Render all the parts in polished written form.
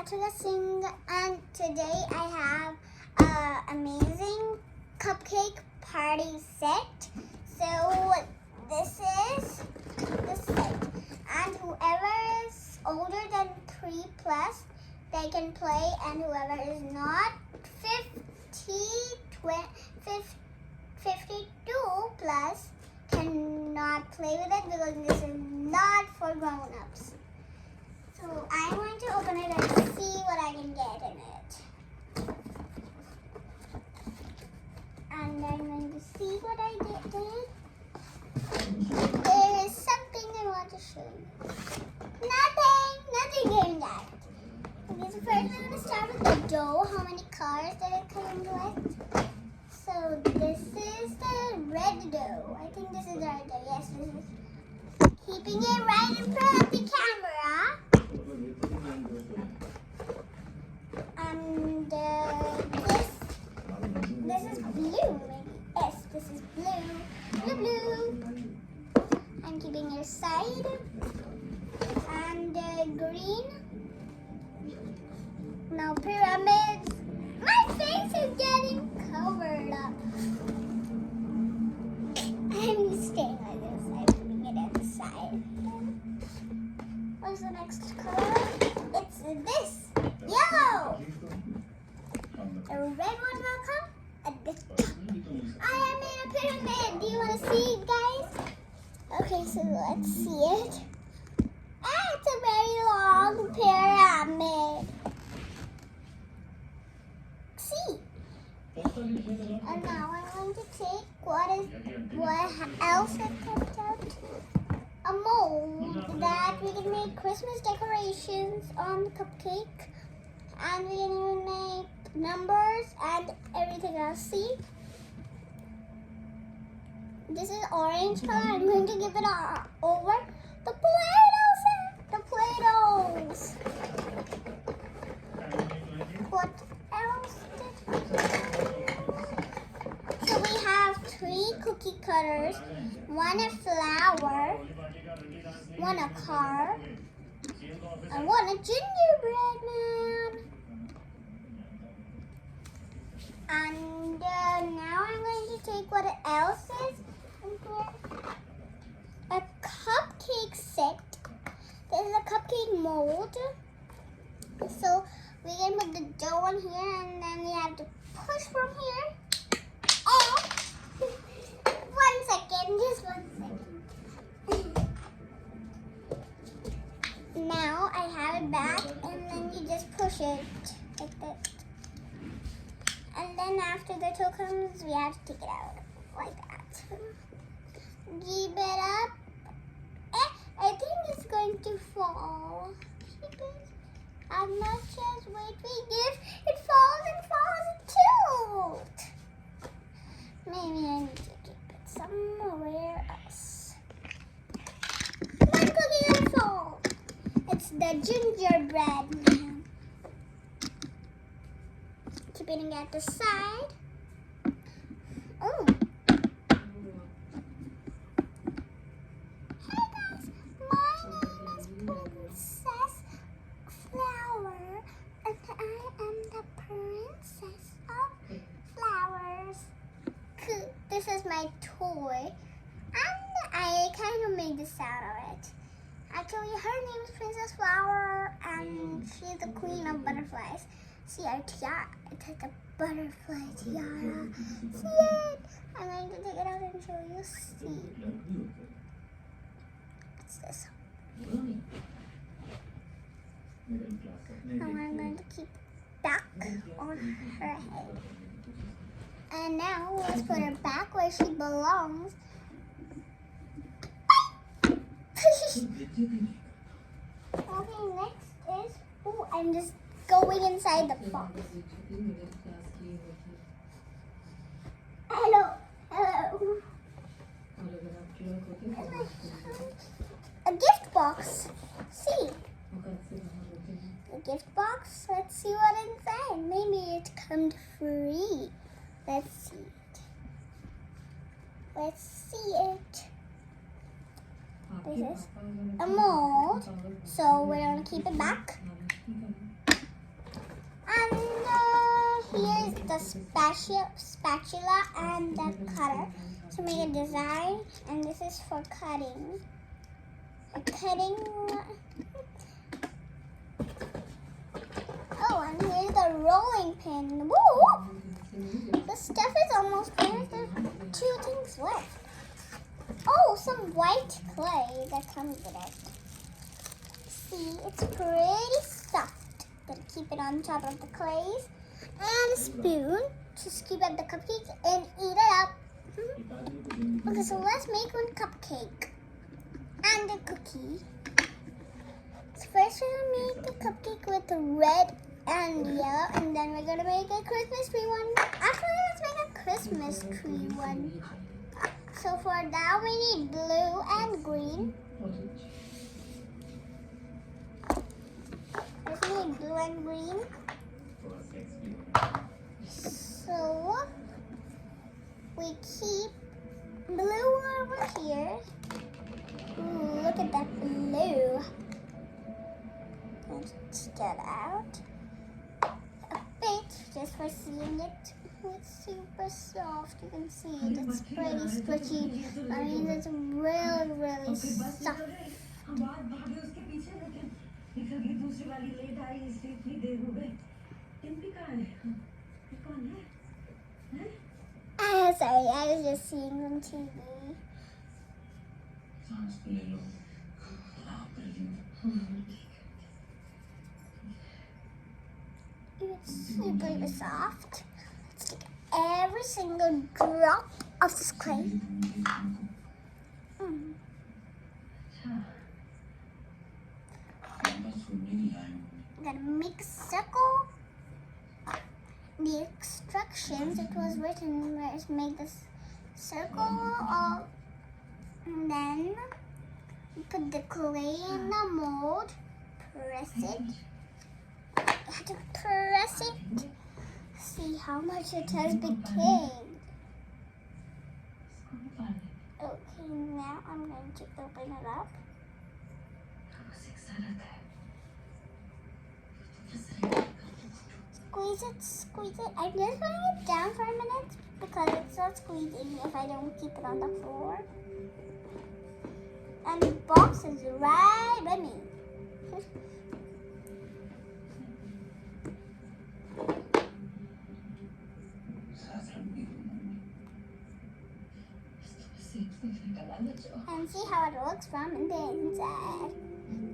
Aratrika Singh, and today I have an amazing cupcake party set. So this is the set, and whoever is older than 3 plus, they can play, and whoever is not 52 plus cannot play with it because this is not for grown-ups. So I'm going to open it and see what I can get in it. And I'm going to see what I get in it. There is something I want to show you. Nothing in that. Okay, so first I'm going to start with the dough. How many colors did it come with? So this is the red dough. I think this is the red dough. Yes, this is. Keeping it right in front of the camera. And this is blue, maybe. Yes, this is blue. Blue. I'm keeping it aside. And green. Now pyramids. My face is getting covered up. I'm staying like this. I'm putting it at the side. What's the next color? It's this. Yellow. The red one will come at the top. I am in a pyramid. Do you want to see it, guys? Okay, so let's see it. It's a very long pyramid. See? And now I'm going to take what else I kept out. A mold that we can make Christmas decorations on the cupcake, and we can even make numbers and everything else. See? This is orange color. I'm going to give it over the Play-Dohs. What else did we do? So we have 3 cookie cutters, 1 a flower, 1 a car, and 1 a gingerbread man. And now I'm going to take what else is in here. A cupcake set. This is a cupcake mold. So we can put the dough in here, and then we have to push from here. Oh, 1 second, just 1 second. Now I have it back, and then you just push it like this. And then after the dough comes, we have to take it out like that. Keep it up. I think it's going to fall. Keep it as much as weight we give. It falls and tilts. Maybe I need to keep it somewhere else. 1 cookie gonna fall. It's the gingerbread man. Keeping it at the side. Oh. Hey guys, my name is Princess Flower, and I am the princess of flowers. This is my toy, and I kind of made the sound of it. Actually, her name is Princess Flower, and she's the queen of butterflies. See our tiara. It's like a butterfly tiara. See it? I'm going to take it out and show you. See. What's this? Now I'm going to keep back on her head. And now let's put her back where she belongs. Okay, next is, I'm just going inside the box. Hello. A gift box. See. A gift box. Let's see what inside. Maybe it comes free. Let's see it. Let's see it. This is a mold, so we're going to keep it back. And here's the spatula and the cutter to make a design. And this is for cutting. Oh, and here's the rolling pin. Woo! The stuff is almost finished. There's 2 things left. Oh, some white clay that comes with it. See, it's pretty soft. Gonna keep it on top of the clays. And a spoon to scoop up the cupcakes and eat it up. Okay, so let's make one cupcake. And a cookie. So first we're gonna make a cupcake with red and yellow, and then we're gonna make a Christmas tree one. Actually, let's make a Christmas tree one. So for that we need blue and green. First we need blue and green. So we keep blue over here. Ooh, look at that blue. Let's get out a bit just for seeing it. It's super soft. You can see it. It's pretty stretchy. That means it's really, really soft. Sorry, I was just seeing on TV. It's super soft. Let's take every single drop of this clay. I'm gonna make a circle. The instructions, it was written where it's make this circle of, and then put the clay in the mold, press it. You have to press it. See how much it has become. Okay, now I'm going to open it up. Squeeze it. I'm just putting it down for a minute because it's not squeezing if I don't keep it on the floor. And the box is right by me. And see how it looks from the inside.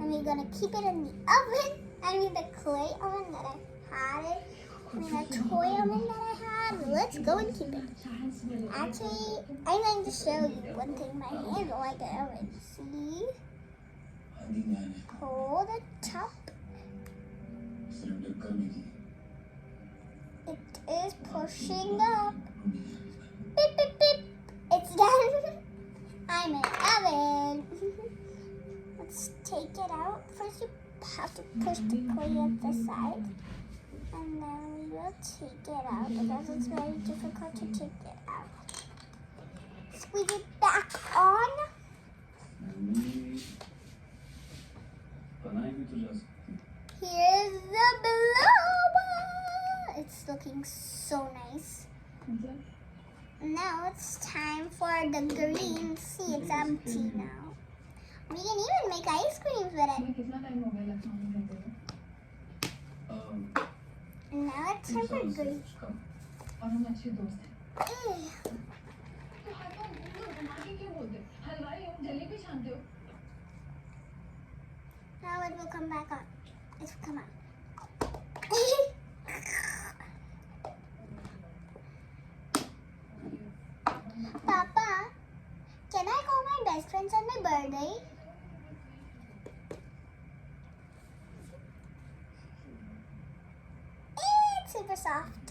And we're gonna keep it in the oven. I mean the clay oven that I had it. I mean a toy oven that I had. Let's go and keep it. Actually, I'm going to show you one thing. My hands are like an oven. See? Hold the top. It is pushing up. Beep, beep, beep. It's done. I'm in oven. Let's take it out. First you have to push the clay at the side. And then we will take it out because it's very difficult to take it out. Squeeze it back on. Here's the blower. It's looking so nice. Now it's time for the green. See, it's empty now. We can even make ice creams with it. Now it's time for green. Now it will come back on. It's come on. Papa, can I call my best friends on my birthday? It's super soft.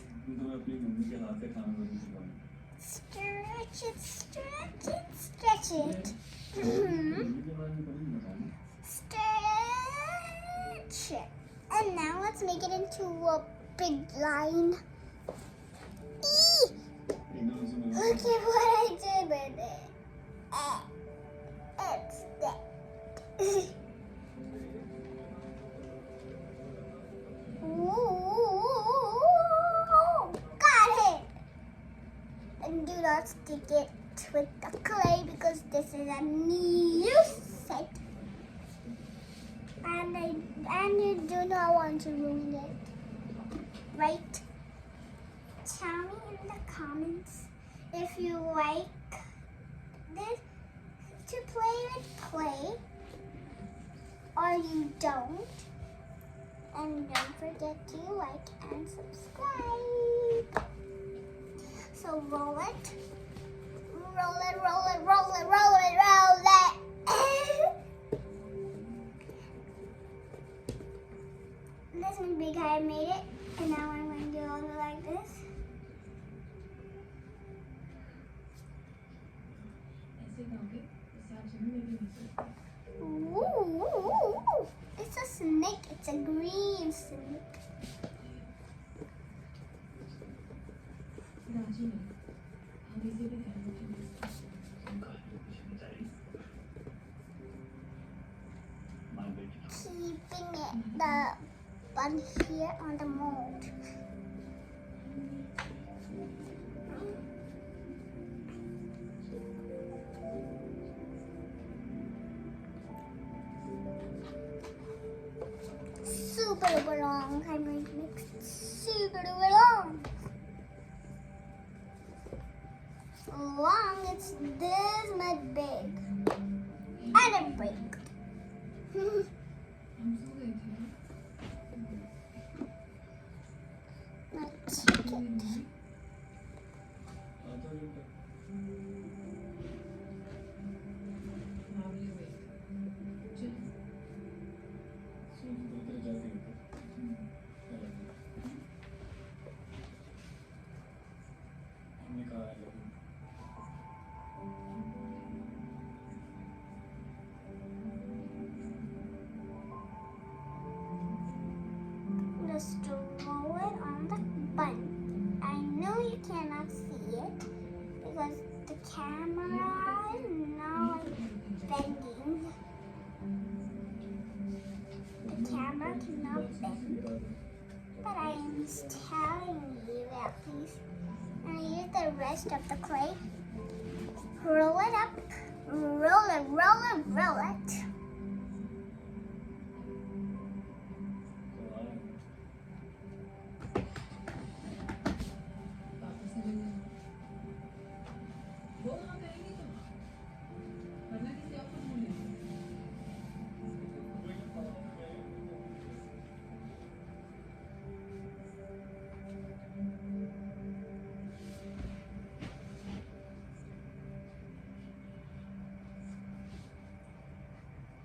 Stretch it, stretch it, stretch it. Stretch it. And now let's make it into a big line. Eee! Look at what I did with it. It's that. Ooh. is a new set. And you do not want to ruin it. Right? Tell me in the comments if you like this to play with clay or you don't. And don't forget to like and subscribe. So roll it. Roll it, roll it, roll it, roll it, roll it. This one big I made it. And now I'm going to do it like this. Ooh, it's a snake. It's a green snake. Keeping it the bun here on the mold. Super duper long. I'm going to make it super duper long. Long, it's this much big. And it breaks. Let's take it. Just roll it on the bun. I know you cannot see it because the camera is now bending. The camera cannot bend. But I am telling you that please. And I use the rest of the clay. Roll it up. Roll it, roll it, roll it.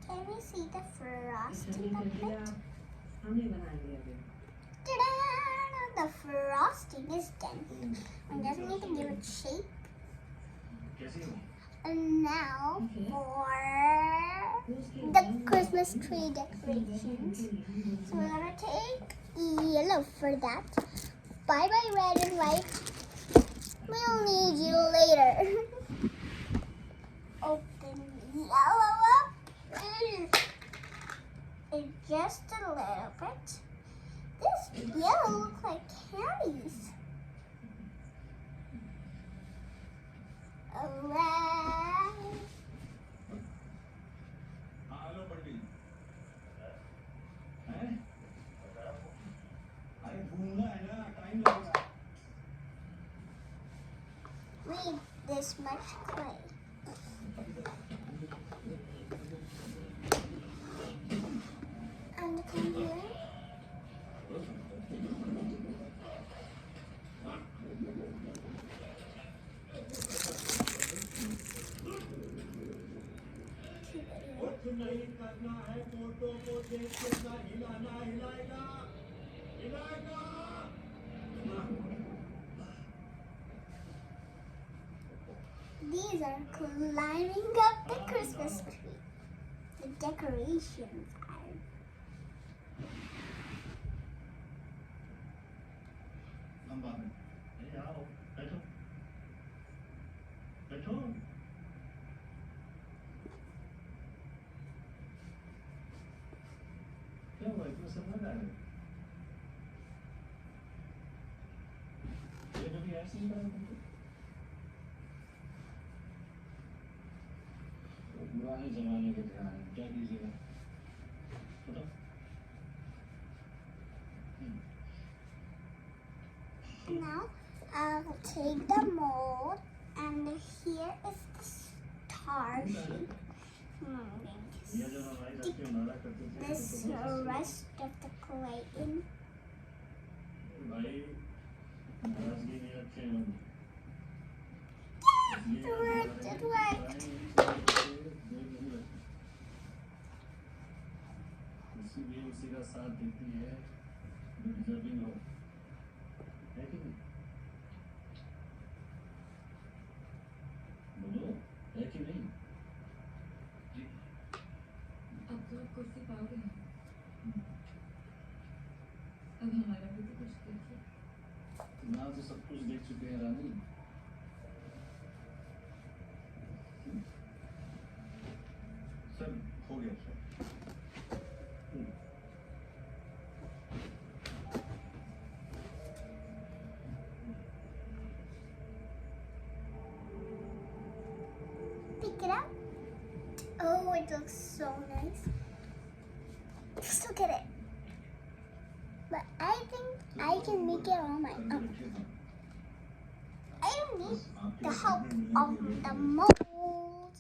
Can you see the frosting of it? Ta-da! The frosting is done. We just need to give it shape. And now for the Christmas tree decorations. So we're gonna take yellow for that. Bye bye red and white. We'll need you later. Open yellow up. It's just a little bit. This yellow looks like candies. Alright. We need this much clay. And come here. नहीं करना है photo को देख के ना हिलाना हिलाएगा हिलाएगा These are climbing up the Christmas tree. The decorations are. आओ बैठो बैठो क्या हुआ इतना समझ आ रहा है ये कभी ऐसे ही करा तुमको पुराने जमाने के थे क्या कीजिएगा बताओ Now I'll take the mold, and here is the star shape. I'm going to ये जो हमारी रखी हमारा करते थे this rest of the clay in. भाई नाराजगी नहीं रखे हम It worked. इसीलिए उसी का साथ देती है जो डिजर्विंग हो है कि नहीं बोलो है कि नहीं जी अब तो आप कुर्सी पाओगे अब हमारा भी तो कुछ देखिए ना तो सब कुछ देख चुके हैं रानी सर हो गया sir Pick it up. Oh, it looks so nice. Just look at it. But I think I can make it on my own. I don't need the help of the mold.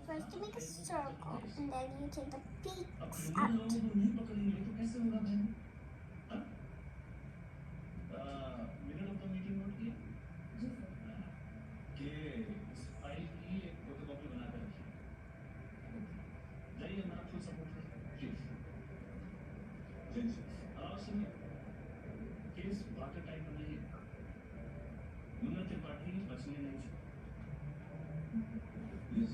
First you make a circle, and then you take the peaks out. Minute of the meeting note किया कि इस file की एक photocopy बनाकर रखिए जाइए मैं आपको सपोर्ट प्लीज और सुनिए केस वाटर टाइप में नहीं है यूनियन त्रिपाठी बचने नहीं चाहिए yes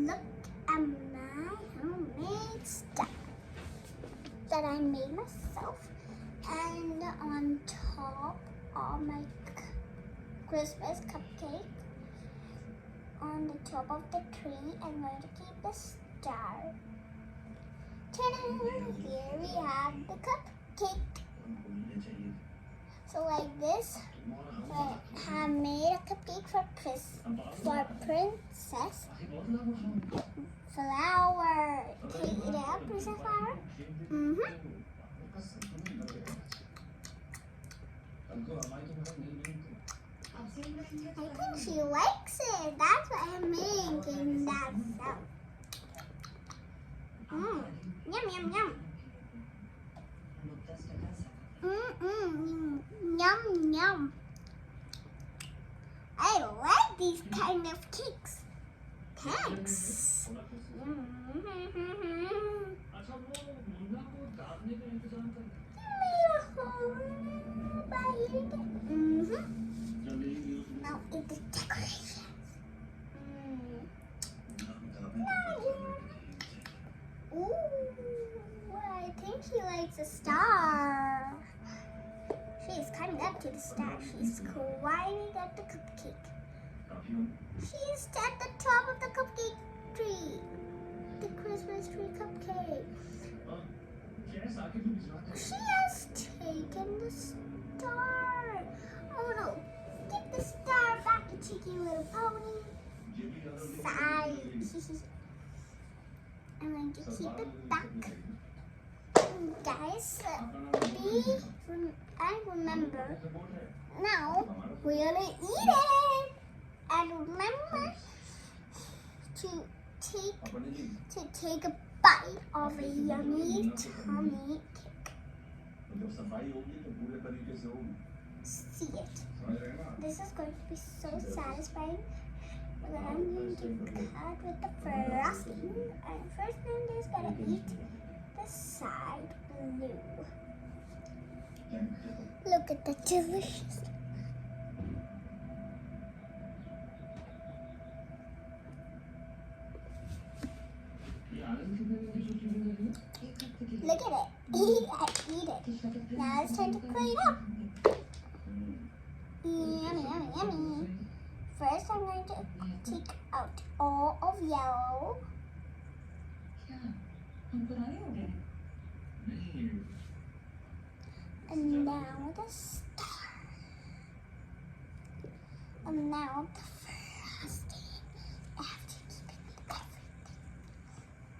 Look at my homemade stuff that I made myself, and on top of my Christmas cupcake, on the top of the tree, I'm going to keep the star. Ta-da! Here we have the cupcake. So like this, I have made a cupcake for Princess Flower. Take it out, Princess Flower. I think she likes it. That's why I'm making that sound. Yum, yum, yum. Yum, yum. I like these kind of cakes. Thanks. अच्छा वो मुन्ना को दाबने का इंतजाम कर Now eat the decorations. Ooh, I think she likes a star. She's coming up to the star. She's climbing up the cupcake. She's at the top of the cupcake tree. The Christmas tree cupcake. She has taken the star. Oh no. Give the star back, you cheeky little pony. Sigh. I'm going to keep it back. Guys, I remember. Now, we're going to eat it. And remember to take a bite of a yummy tummy cake. See it. This is going to be so satisfying. But I'm going to cut with the frosting. And first I'm just going to eat the side blue. Look at the delicious. Look at it. Eat it. Now it's time to clean up. Yummy, yummy, yummy. First, I'm going to take out all of yellow. क्या हम पुराने हो गए नहीं And now the star. And now the frosting. I have to keep it with everything.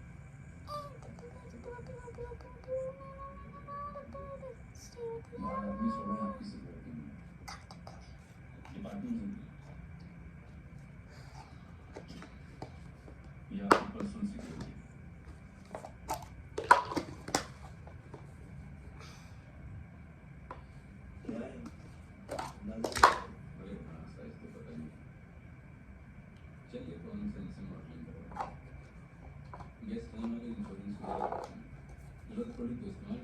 बाहर आदमी सोने आपकी सिगरेट की डिपार्टमेंट में या आपकी पर्सनल सिक्योरिटी क्या है अरे बड़ा साइज तो पता नहीं चलिए कौन सा इनसे मॉडलिंग करो गेस्ट होने वाले इंश्योरेंस वगैरह जरूरत पड़ी तो इस्तेमाल